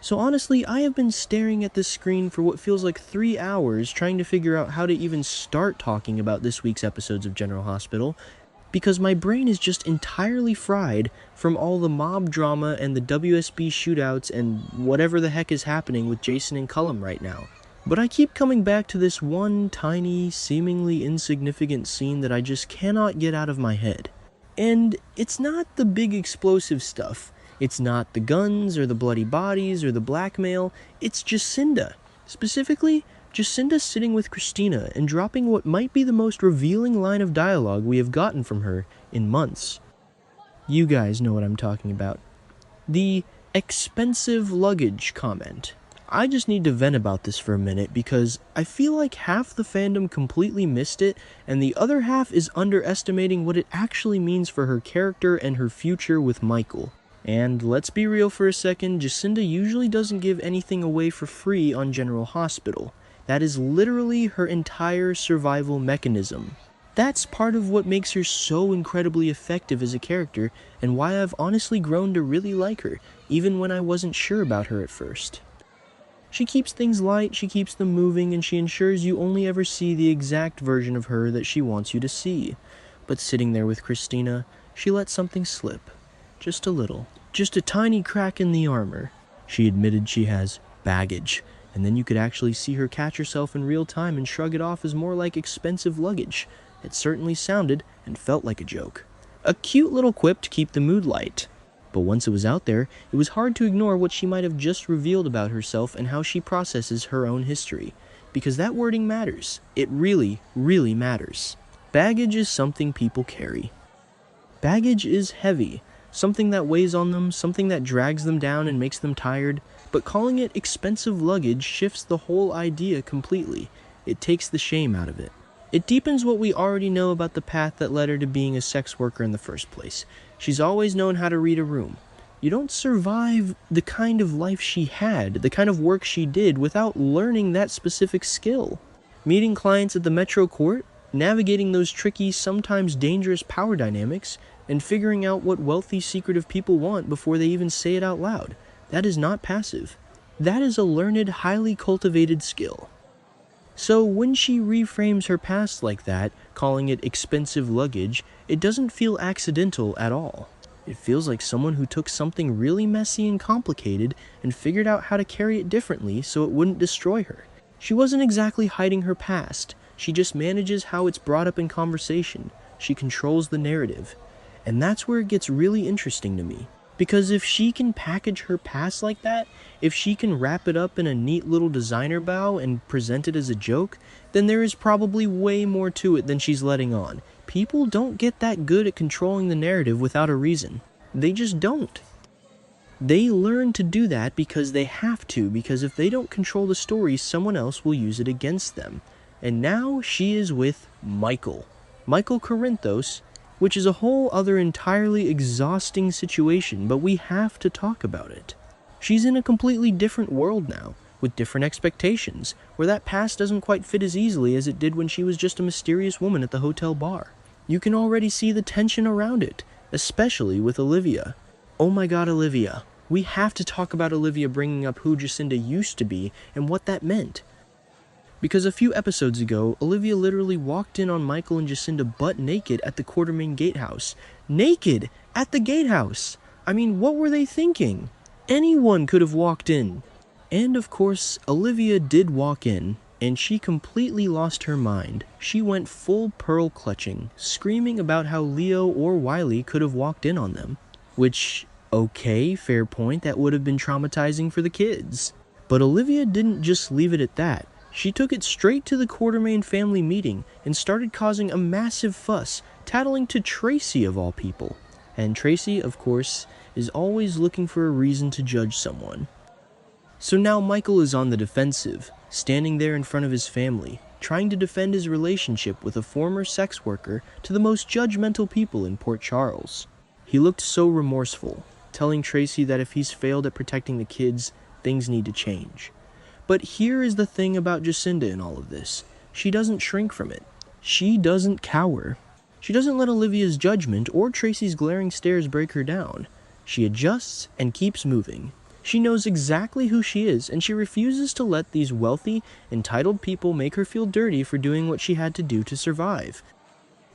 So honestly, I have been staring at this screen for what feels like 3 hours trying to figure out how to even start talking about this week's episodes of General Hospital, because my brain is just entirely fried from all the mob drama and the WSB shootouts and whatever the heck is happening with Jason and Cullum right now. But I keep coming back to this one tiny, seemingly insignificant scene that I just cannot get out of my head. And it's not the big explosive stuff. It's not the guns or the bloody bodies or the blackmail. It's Jacinda. Specifically, Jacinda sitting with Christina and dropping what might be the most revealing line of dialogue we have gotten from her in months. You guys know what I'm talking about. The expensive luggage comment. I just need to vent about this for a minute because I feel like half the fandom completely missed it and the other half is underestimating what it actually means for her character and her future with Michael. And let's be real for a second, Jacinda usually doesn't give anything away for free on General Hospital. That is literally her entire survival mechanism. That's part of what makes her so incredibly effective as a character and why I've honestly grown to really like her, even when I wasn't sure about her at first. She keeps things light, she keeps them moving, and she ensures you only ever see the exact version of her that she wants you to see. But sitting there with Christina, she lets something slip. Just a little. Just a tiny crack in the armor. She admitted she has baggage, and then you could actually see her catch herself in real time and shrug it off as more like expensive luggage. It certainly sounded and felt like a joke. A cute little quip to keep the mood light. But once it was out there, it was hard to ignore what she might have just revealed about herself and how she processes her own history. Because that wording matters. It really, really matters. Baggage is something people carry. Baggage is heavy. Something that weighs on them, something that drags them down and makes them tired, but calling it expensive luggage shifts the whole idea completely. It takes the shame out of it. It deepens what we already know about the path that led her to being a sex worker in the first place. She's always known how to read a room. You don't survive the kind of life she had, the kind of work she did, without learning that specific skill. Meeting clients at the Metro Court, navigating those tricky, sometimes dangerous power dynamics, and figuring out what wealthy, secretive people want before they even say it out loud. That is not passive. That is a learned, highly cultivated skill. So when she reframes her past like that, calling it expensive luggage, it doesn't feel accidental at all. It feels like someone who took something really messy and complicated and figured out how to carry it differently so it wouldn't destroy her. She wasn't exactly hiding her past. She just manages how it's brought up in conversation. She controls the narrative. And that's where it gets really interesting to me. Because if she can package her past like that, if she can wrap it up in a neat little designer bow and present it as a joke, then there is probably way more to it than she's letting on. People don't get that good at controlling the narrative without a reason. They just don't. They learn to do that because they have to, because if they don't control the story, someone else will use it against them. And now she is with Michael Corinthos, which is a whole other entirely exhausting situation, but we have to talk about it. She's in a completely different world now, with different expectations, where that past doesn't quite fit as easily as it did when she was just a mysterious woman at the hotel bar. You can already see the tension around it, especially with Olivia. Oh my god, Olivia. We have to talk about Olivia bringing up who Jacinda used to be and what that meant. Because a few episodes ago, Olivia literally walked in on Michael and Jacinda butt naked at the Quartermain Gatehouse. Naked! At the gatehouse! I mean, what were they thinking? Anyone could have walked in. And of course, Olivia did walk in, and she completely lost her mind. She went full pearl clutching, screaming about how Leo or Wiley could have walked in on them. Which, okay, fair point, that would have been traumatizing for the kids. But Olivia didn't just leave it at that. She took it straight to the Quartermain family meeting and started causing a massive fuss, tattling to Tracy of all people. And Tracy, of course, is always looking for a reason to judge someone. So now Michael is on the defensive, standing there in front of his family, trying to defend his relationship with a former sex worker to the most judgmental people in Port Charles. He looked so remorseful, telling Tracy that if he's failed at protecting the kids, things need to change. But here is the thing about Jacinda in all of this. She doesn't shrink from it. She doesn't cower. She doesn't let Olivia's judgment or Tracy's glaring stares break her down. She adjusts and keeps moving. She knows exactly who she is, and she refuses to let these wealthy, entitled people make her feel dirty for doing what she had to do to survive.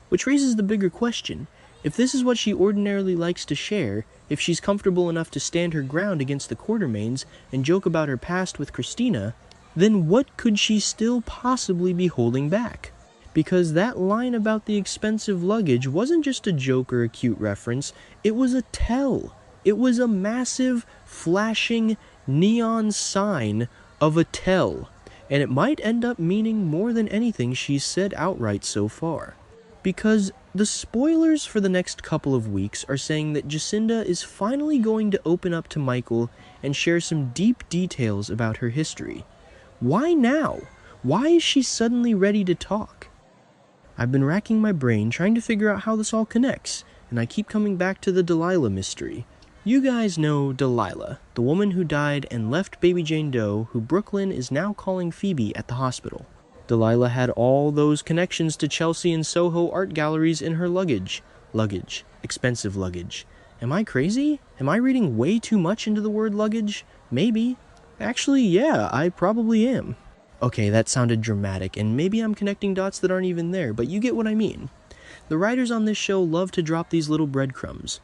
Which raises the bigger question. If this is what she ordinarily likes to share, if she's comfortable enough to stand her ground against the Quartermaines and joke about her past with Christina, then what could she still possibly be holding back? Because that line about the expensive luggage wasn't just a joke or a cute reference, it was a tell. It was a massive, flashing, neon sign of a tell, and it might end up meaning more than anything she's said outright so far. Because the spoilers for the next couple of weeks are saying that Jacinda is finally going to open up to Michael and share some deep details about her history. Why now? Why is she suddenly ready to talk? I've been racking my brain trying to figure out how this all connects, and I keep coming back to the Delilah mystery. You guys know Delilah, the woman who died and left baby Jane Doe, who Brooklyn is now calling Phoebe at the hospital. Delilah had all those connections to Chelsea and Soho art galleries in her luggage. Luggage. Expensive luggage. Am I crazy? Am I reading way too much into the word luggage? Maybe. Actually, yeah, I probably am. Okay, that sounded dramatic, and maybe I'm connecting dots that aren't even there, but you get what I mean. The writers on this show love to drop these little breadcrumbs.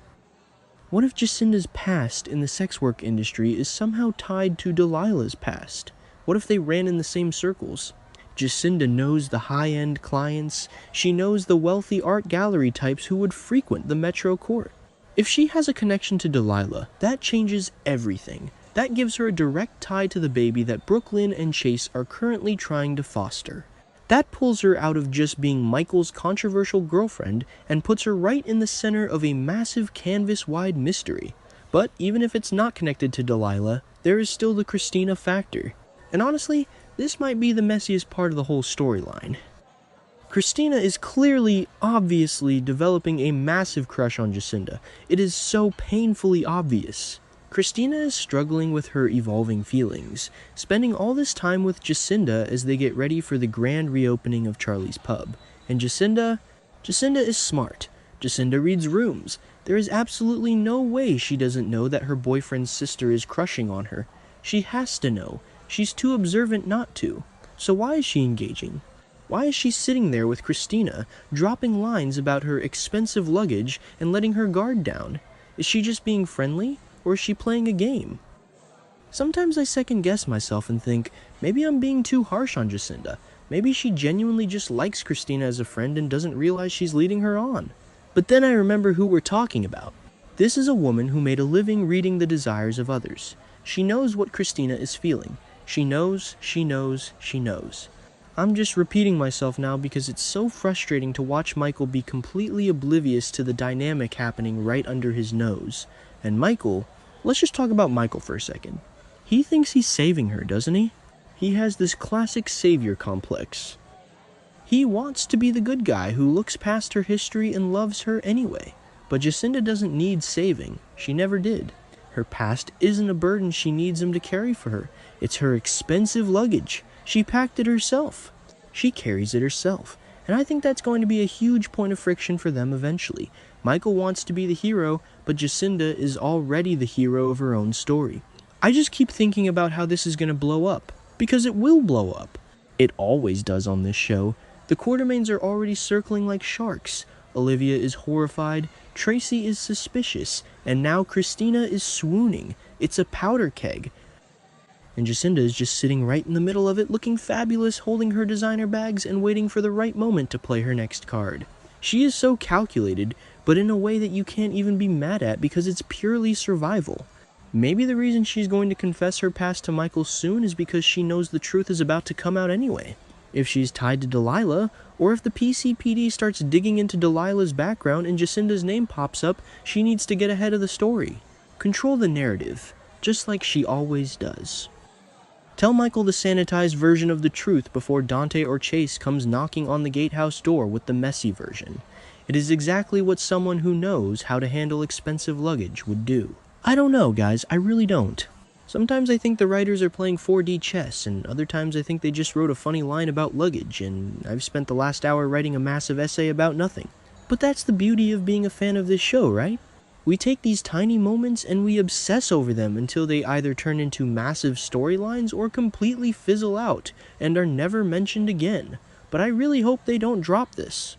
What if Jacinda's past in the sex work industry is somehow tied to Delilah's past? What if they ran in the same circles? Jacinda knows the high-end clients. She knows the wealthy art gallery types who would frequent the Metro Court. If she has a connection to Delilah, that changes everything. That gives her a direct tie to the baby that Brooklyn and Chase are currently trying to foster. That pulls her out of just being Michael's controversial girlfriend and puts her right in the center of a massive canvas-wide mystery. But even if it's not connected to Delilah, there is still the Christina factor. And honestly, this might be the messiest part of the whole storyline. Christina is clearly, obviously, developing a massive crush on Jacinda. It is so painfully obvious. Christina is struggling with her evolving feelings, spending all this time with Jacinda as they get ready for the grand reopening of Charlie's pub. And Jacinda is smart. Jacinda reads rooms. There is absolutely no way she doesn't know that her boyfriend's sister is crushing on her. She has to know. She's too observant not to. So why is she engaging? Why is she sitting there with Christina, dropping lines about her expensive luggage and letting her guard down? Is she just being friendly? Or is she playing a game? Sometimes I second-guess myself and think, maybe I'm being too harsh on Jacinda. Maybe she genuinely just likes Christina as a friend and doesn't realize she's leading her on. But then I remember who we're talking about. This is a woman who made a living reading the desires of others. She knows what Christina is feeling. She knows, she knows, she knows. I'm just repeating myself now because it's so frustrating to watch Michael be completely oblivious to the dynamic happening right under his nose. And Michael, let's just talk about Michael for a second. He thinks he's saving her, doesn't he? He has this classic savior complex. He wants to be the good guy who looks past her history and loves her anyway. But Jacinda doesn't need saving. She never did. Her past isn't a burden she needs him to carry for her. It's her expensive luggage. She packed it herself. She carries it herself. And I think that's going to be a huge point of friction for them eventually. Michael wants to be the hero, but Jacinda is already the hero of her own story. I just keep thinking about how this is going to blow up. Because it will blow up. It always does on this show. The Quartermaines are already circling like sharks. Olivia is horrified, Tracy is suspicious, and now Christina is swooning. It's a powder keg. And Jacinda is just sitting right in the middle of it, looking fabulous, holding her designer bags and waiting for the right moment to play her next card. She is so calculated, but in a way that you can't even be mad at because it's purely survival. Maybe the reason she's going to confess her past to Michael soon is because she knows the truth is about to come out anyway. If she's tied to Delilah, or if the PCPD starts digging into Delilah's background and Jacinda's name pops up, she needs to get ahead of the story. Control the narrative, just like she always does. Tell Michael the sanitized version of the truth before Dante or Chase comes knocking on the gatehouse door with the messy version. It is exactly what someone who knows how to handle expensive luggage would do. I don't know, guys, I really don't. Sometimes I think the writers are playing 4D chess, and other times I think they just wrote a funny line about luggage, and I've spent the last hour writing a massive essay about nothing. But that's the beauty of being a fan of this show, right? We take these tiny moments and we obsess over them until they either turn into massive storylines or completely fizzle out and are never mentioned again. But I really hope they don't drop this.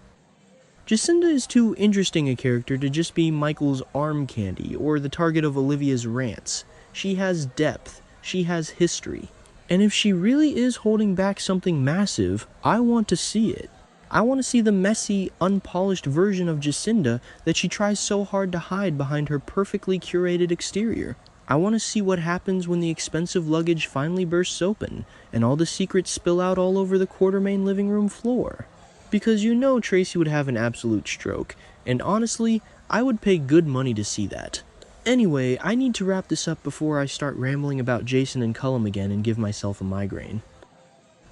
Jacinda is too interesting a character to just be Michael's arm candy or the target of Olivia's rants. She has depth, she has history, and if she really is holding back something massive, I want to see it. I want to see the messy, unpolished version of Jacinda that she tries so hard to hide behind her perfectly curated exterior. I want to see what happens when the expensive luggage finally bursts open, and all the secrets spill out all over the Quartermain living room floor. Because you know Tracy would have an absolute stroke, and honestly, I would pay good money to see that. Anyway, I need to wrap this up before I start rambling about Jason and Cullum again and give myself a migraine.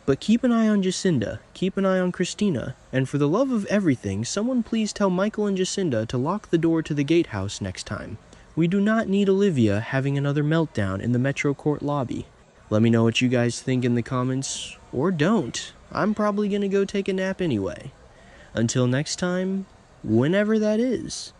But keep an eye on Jacinda, keep an eye on Christina, and for the love of everything, someone please tell Michael and Jacinda to lock the door to the gatehouse next time. We do not need Olivia having another meltdown in the Metro Court lobby. Let me know what you guys think in the comments, or don't. I'm probably gonna go take a nap anyway. Until next time, whenever that is.